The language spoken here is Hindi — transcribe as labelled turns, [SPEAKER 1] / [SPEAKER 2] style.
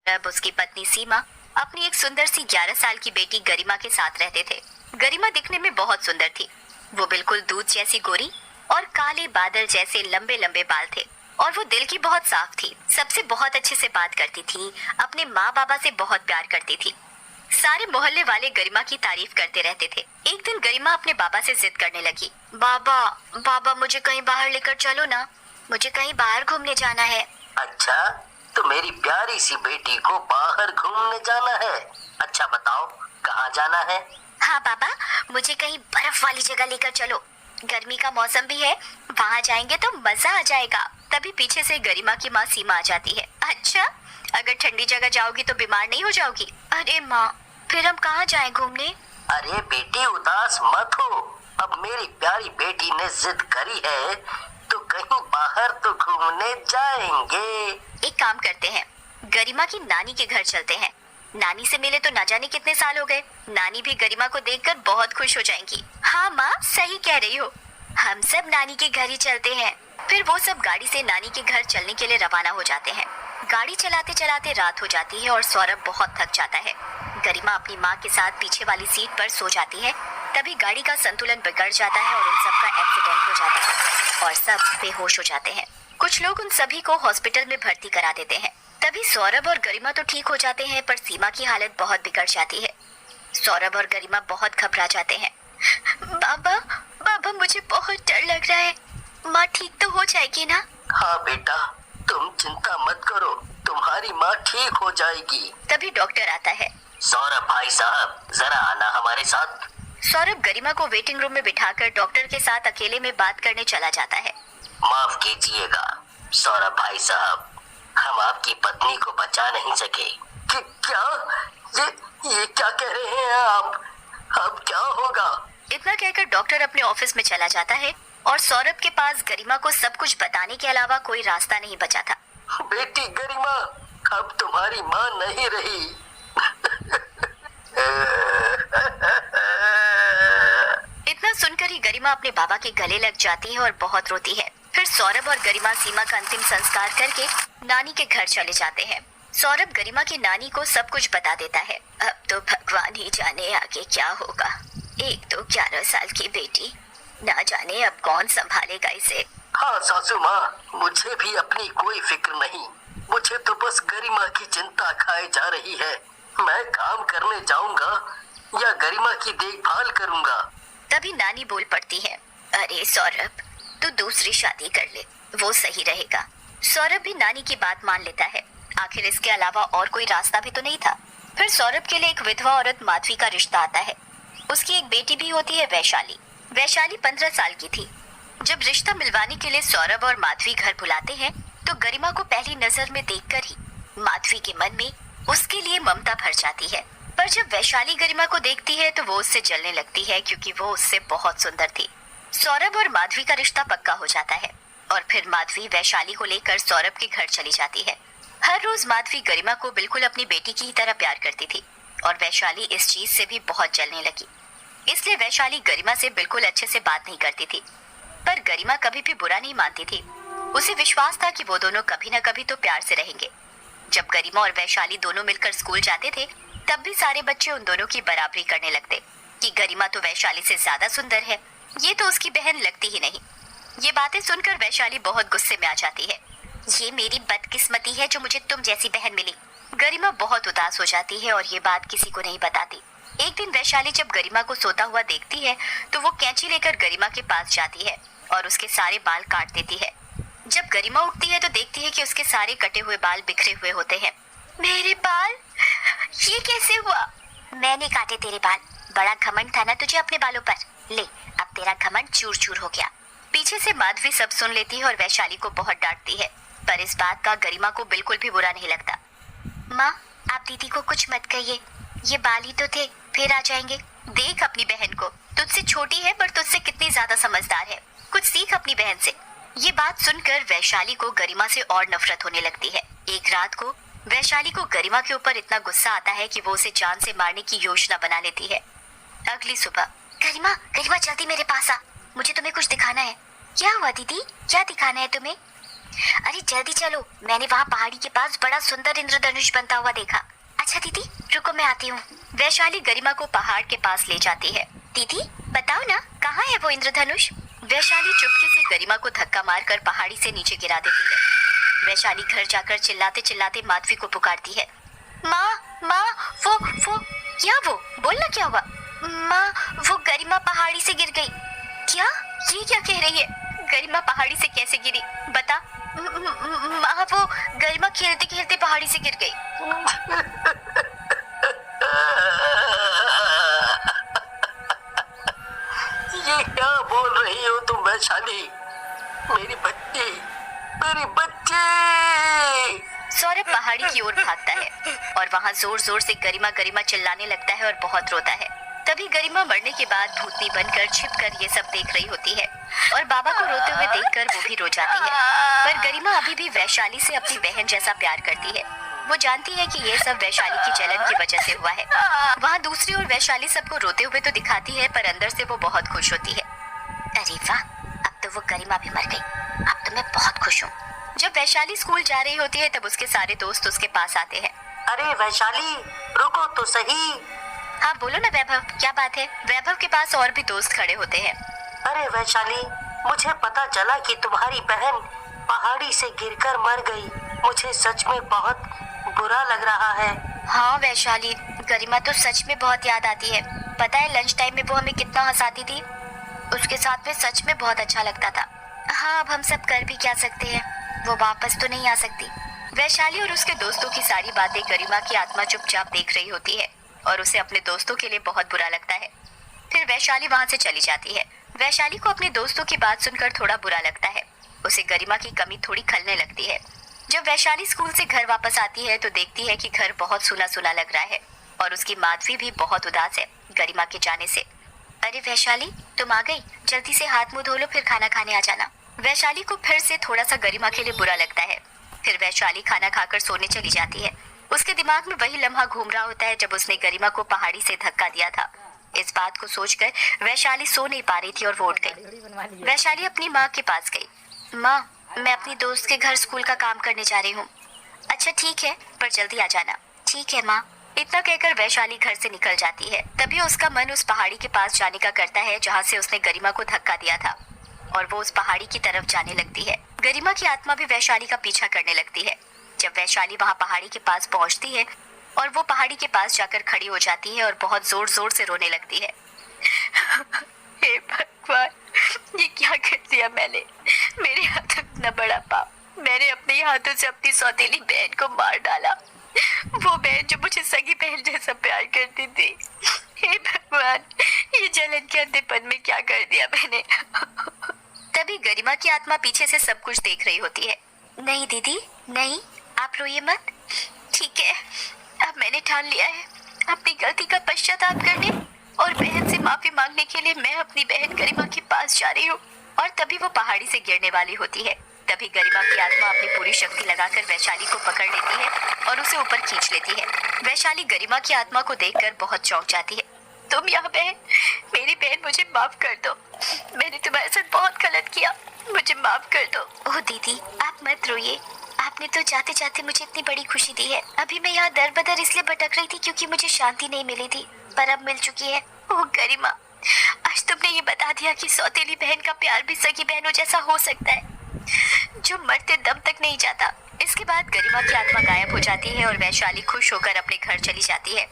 [SPEAKER 1] अब उसकी पत्नी सीमा अपनी एक सुंदर सी 11 साल की बेटी गरिमा के साथ रहते थे। गरिमा दिखने में बहुत सुंदर थी। वो बिल्कुल दूध जैसी गोरी और काले बादल जैसे लंबे लंबे बाल थे और वो दिल की बहुत साफ थी। सबसे बहुत अच्छे से बात करती थी, अपने माँ बाबा से बहुत प्यार करती थी। सारे मोहल्ले वाले गरिमा की तारीफ करते रहते थे। एक दिन गरिमा अपने बाबा से जिद करने लगी, बाबा बाबा मुझे कहीं बाहर लेकर चलो ना, मुझे कहीं बाहर घूमने जाना है।
[SPEAKER 2] अच्छा, तो मेरी प्यारी सी बेटी को बाहर घूमने जाना है। अच्छा बताओ, कहाँ जाना है?
[SPEAKER 1] हाँ बाबा, मुझे कहीं बर्फ वाली जगह लेकर चलो, गर्मी का मौसम भी है, वहाँ जाएंगे तो मजा आ जाएगा। तभी पीछे से गरिमा की माँ सीमा आ जाती है। अच्छा, अगर ठंडी जगह जाओगी तो बीमार नहीं हो जाओगी? अरे माँ, फिर हम कहाँ जाएं घूमने?
[SPEAKER 2] अरे बेटी, उदास मत हो। अब मेरी प्यारी बेटी ने जिद करी है तो कहीं बाहर तो घूमने जाएंगे।
[SPEAKER 1] एक काम करते हैं, गरिमा की नानी के घर चलते हैं। नानी से मिले तो ना जाने कितने साल हो गए। नानी भी गरिमा को देखकर बहुत खुश हो जाएंगी। हाँ माँ, सही कह रही हो, हम सब नानी के घर ही चलते हैं। फिर वो सब गाड़ी से नानी के घर चलने के लिए रवाना हो जाते हैं। गाड़ी चलाते चलाते रात हो जाती है और सौरभ बहुत थक जाता है। गरिमा अपनी माँ के साथ पीछे वाली सीट पर सो जाती है। तभी गाड़ी का संतुलन बिगड़ जाता है और उन सबका एक्सीडेंट हो जाता है और सब बेहोश हो जाते हैं। कुछ लोग उन सभी को हॉस्पिटल में भर्ती करा देते हैं। तभी सौरभ और गरिमा तो ठीक हो जाते हैं, पर सीमा की हालत बहुत बिगड़ जाती है। सौरभ और गरिमा बहुत घबरा जाते हैं। बाबा बाबा, मुझे बहुत डर लग रहा है, माँ ठीक तो हो जाएगी ना?
[SPEAKER 2] हाँ बेटा, तुम चिंता मत करो, तुम्हारी माँ ठीक हो जाएगी।
[SPEAKER 1] तभी डॉक्टर आता है।
[SPEAKER 2] सौरभ भाई साहब, जरा आना हमारे साथ।
[SPEAKER 1] सौरभ गरिमा को वेटिंग रूम में बिठाकर डॉक्टर के साथ अकेले में बात करने चला जाता है।
[SPEAKER 2] माफ कीजिएगा सौरभ भाई साहब, हम आपकी पत्नी को बचा नहीं सके। क्या? ये क्या कह रहे हैं आप? अब क्या होगा?
[SPEAKER 1] इतना कहकर डॉक्टर अपने ऑफिस में चला जाता है और सौरभ के पास गरिमा को सब कुछ बताने के अलावा कोई रास्ता नहीं बचा था।
[SPEAKER 2] बेटी गरिमा, अब तुम्हारी माँ नहीं रही।
[SPEAKER 1] इतना सुनकर ही गरिमा अपने बाबा के गले लग जाती है और बहुत रोती है। फिर सौरभ और गरिमा सीमा का अंतिम संस्कार करके नानी के घर चले जाते हैं। सौरभ गरिमा की नानी को सब कुछ बता देता है। अब तो भगवान ही जाने आगे क्या होगा। एक तो 11 साल की बेटी, ना जाने अब कौन संभालेगा इसे।
[SPEAKER 2] हाँ सासू माँ, मुझे भी अपनी कोई फिक्र नहीं। मुझे तो बस गरिमा की चिंता खाए जा रही है। मैं काम करने जाऊंगा या गरिमा की देखभाल करूंगा।
[SPEAKER 1] तभी नानी बोल पड़ती है, अरे सौरभ, तू दूसरी शादी कर ले, वो सही रहेगा। सौरभ भी नानी की बात मान लेता है। आखिर इसके अलावा और कोई रास्ता भी तो नहीं था। फिर सौरभ के लिए एक विधवा औरत माधवी का रिश्ता आता है। उसकी एक बेटी भी होती है, वैशाली। वैशाली 15 साल की थी। जब रिश्ता मिलवाने के लिए सौरभ और माधवी घर बुलाते हैं तो गरिमा को पहली नजर में देखकर ही माधवी के मन में उसके लिए ममता भर जाती है। पर जब वैशाली गरिमा को देखती है तो वो उससे जलने लगती है, क्योंकि वो उससे बहुत सुंदर थी। सौरभ और माधवी का रिश्ता पक्का हो जाता है और फिर माधवी वैशाली को लेकर सौरभ के घर चली जाती है। हर रोज माधवी गरिमा को बिल्कुल अपनी बेटी की ही तरह प्यार करती थी और वैशाली इस चीज से भी बहुत जलने लगी। इसलिए वैशाली गरिमा से बिल्कुल अच्छे से बात नहीं करती थी। पर गरिमा कभी भी बुरा नहीं मानती थी। उसे विश्वास था कि वो दोनों कभी न कभी तो प्यार से रहेंगे। जब गरिमा और वैशाली दोनों मिलकर स्कूल जाते थे तब भी सारे बच्चे उन दोनों की बराबरी करने लगते कि गरिमा तो वैशाली से ज्यादा सुंदर है, ये तो उसकी बहन लगती ही नहीं। ये बातें सुनकर वैशाली बहुत गुस्से में आ जाती है। ये मेरी बदकिस्मती है जो मुझे तुम जैसी बहन मिली। गरिमा बहुत उदास हो जाती है और ये बात किसी को नहीं बताती। एक दिन वैशाली जब गरिमा को सोता हुआ देखती है तो वो कैंची लेकर गरिमा के पास जाती है और उसके सारे बाल काट देती है। जब गरिमा उठती है तो देखती है कि उसके सारे कटे हुए बाल बिखरे हुए होते हैं। मेरे बाल, ये कैसे हुआ? मैंने काटे तेरे बाल। बड़ा घमंड था ना तुझे अपने बालों पर, ले अब तेरा घमंड चूर चूर हो गया। पीछे से माधवी सब सुन लेती है और वैशाली को बहुत डांटती है, पर इस बात का गरिमा को बिल्कुल भी बुरा नहीं लगता। माँ, आप दीदी को कुछ मत कहिए, ये बाल ही तो थे, फिर आ जाएंगे। देख अपनी बहन को, तुझसे छोटी है पर तुझसे कितनी ज्यादा समझदार है, कुछ सीख अपनी बहन से। ये बात सुनकर वैशाली को गरिमा से और नफरत होने लगती है। एक रात को वैशाली को गरिमा के ऊपर इतना गुस्सा आता है कि वो उसे जान से मारने की योजना बना लेती है। अगली सुबह, गरिमा गरिमा जल्दी मेरे पास आ, मुझे तुम्हें कुछ दिखाना है। क्या हुआ दीदी, क्या दिखाना है तुम्हें? अरे जल्दी चलो, मैंने वहाँ पहाड़ी के पास बड़ा सुंदर इंद्रधनुष बनता हुआ देखा। अच्छा दीदी रुको, मैं आती हूँ। वैशाली गरिमा को पहाड़ के पास ले जाती है। दीदी बताओ ना, कहाँ है वो इंद्रधनुष? वैशाली चुपके से गरिमा को धक्का मारकर पहाड़ी से नीचे गिरा देती है। वैशाली घर जाकर चिल्लाते चिल्लाते माधवी को पुकारती है। माँ माँ, वो क्या, वो बोलना क्या हुआ? माँ वो गरिमा पहाड़ी से गिर गई। क्या? ये क्या कह रही है? गरिमा पहाड़ी से कैसे गिरी बता? माँ वो गरिमा खेलते खेलते पहाड़ी से गिर गई।
[SPEAKER 2] ये क्या बोल रही हो तुम वैशाली? मेरी बच्ची, मेरी बच्ची!
[SPEAKER 1] सौरभ पहाड़ी की ओर भागता है और वहाँ जोर जोर से गरिमा गरिमा चिल्लाने लगता है और बहुत रोता है। तभी गरिमा मरने के बाद भूतनी बनकर छिपकर ये सब देख रही होती है और बाबा को रोते हुए देखकर वो भी रो जाती है। पर गरिमा अभी भी वैशाली से अपनी बहन जैसा प्यार करती है। वो जानती है कि ये सब वैशाली की जलन की वजह से हुआ है। वहाँ दूसरी ओर वैशाली सबको रोते हुए तो दिखाती है, पर अंदर से वो बहुत खुश होती है। अरे वाह, अब तो वो गरिमा भी मर गई, अब तो मैं बहुत खुश हूँ। जब वैशाली स्कूल जा रही होती है तब उसके सारे दोस्त उसके पास आते हैं।
[SPEAKER 2] अरे वैशाली रुको तो सही।
[SPEAKER 1] हाँ बोलो ना वैभव, क्या बात है? वैभव के पास और भी दोस्त खड़े होते हैं।
[SPEAKER 2] अरे वैशाली, मुझे पता चला कि तुम्हारी बहन पहाड़ी से गिरकर मर गई। मुझे सच में बहुत बुरा लग रहा है।
[SPEAKER 1] हाँ वैशाली, गरिमा तो सच में बहुत याद आती है। पता है लंच टाइम में वो हमें कितना हंसाती थी, उसके साथ में सच में बहुत अच्छा लगता था। हाँ अब हम सब कर भी क्या सकते हैं, वो वापस तो नहीं आ सकती। वैशाली और उसके दोस्तों की सारी बातें गरिमा की आत्मा चुपचाप देख रही होती है और उसे अपने दोस्तों के लिए बहुत बुरा लगता है। फिर वैशाली वहाँ से चली जाती है। वैशाली को अपने दोस्तों की बात सुनकर थोड़ा बुरा लगता है। उसे गरिमा की कमी थोड़ी खलने लगती है। जब वैशाली स्कूल से घर वापस आती है तो देखती है कि घर बहुत सुना सुना लग रहा है और उसकी माधवी भी बहुत उदास है गरिमा के जाने से। अरे वैशाली तुम आ गई, जल्दी से हाथ मुंह धो लो, फिर खाना खाने आ जाना। वैशाली को फिर से थोड़ा सा गरिमा के लिए बुरा लगता है। फिर वैशाली खाना खाकर सोने चली जाती है। उसके दिमाग में वही लम्हा घूम रहा होता है जब उसने गरिमा को पहाड़ी से धक्का दिया था। इस बात को सोचकर वैशाली सो नहीं पा रही थी और वो उठ गई। वैशाली अपनी माँ के पास गई। माँ मैं अपनी दोस्त के घर स्कूल का काम करने जा रही हूँ। अच्छा ठीक है, पर जल्दी आ जाना। ठीक है माँ। इतना कहकर वैशाली घर से निकल जाती है। तभी उसका मन उस पहाड़ी के पास जाने का करता है जहाँ से उसने गरिमा को धक्का दिया था और वो उस पहाड़ी की तरफ जाने लगती है। गरिमा की आत्मा भी वैशाली का पीछा करने लगती है। जब वैशाली वहाँ पहाड़ी के पास पहुँचती है और वो पहाड़ी के पास जाकर खड़ी हो जाती है और बहुत जोर जोर से रोने लगती है। हे भगवान, ये क्या कर दिया मैंने? मेरे हाथों इतना बड़ा पाप। मैंने अपने हाथों से अपनी सौतेली बहन को मार डाला, वो बहन जो मुझे सगी बहन जैसा प्यार करती थी। हे भगवान, ये जलन के अंधेपन में क्या कर दिया मैंने? तभी गरिमा की आत्मा पीछे से सब कुछ देख रही होती है। नहीं दीदी नहीं, आप रोइए मत। ठीक है, अब मैंने ठान लिया है अपनी गलती का पश्चाताप करने और बहन से माफी मांगने के लिए मैं अपनी बहन गरिमा के पास जा रही हूँ। और तभी वो पहाड़ी से गिरने वाली होती है। तभी गरिमा की आत्मा अपनी पूरी शक्ति लगाकर वैशाली को पकड़ लेती है और उसे ऊपर खींच लेती है। वैशाली गरिमा की आत्मा को देखकर बहुत चौंक जाती है। तुम यहाँ बहन, मेरी बहन, मुझे माफ कर दो। मैंने तुम्हारे साथ बहुत गलत किया, मुझे माफ कर दो। ओह दीदी आप मत रोइए, आपने तो जाते जाते मुझे इतनी बड़ी खुशी दी है। अभी मैं यहाँ दर बदर इसलिए भटक रही थी क्योंकि मुझे शांति नहीं मिली थी, पर अब मिल चुकी है। ओह गरिमा, आज तुमने ये बता दिया कि सौतेली बहन का प्यार भी सगी बहनों जैसा हो सकता है, जो मरते दम तक नहीं जाता। इसके बाद गरिमा की आत्मा गायब हो जाती है और वैशाली खुश होकर अपने घर चली जाती है।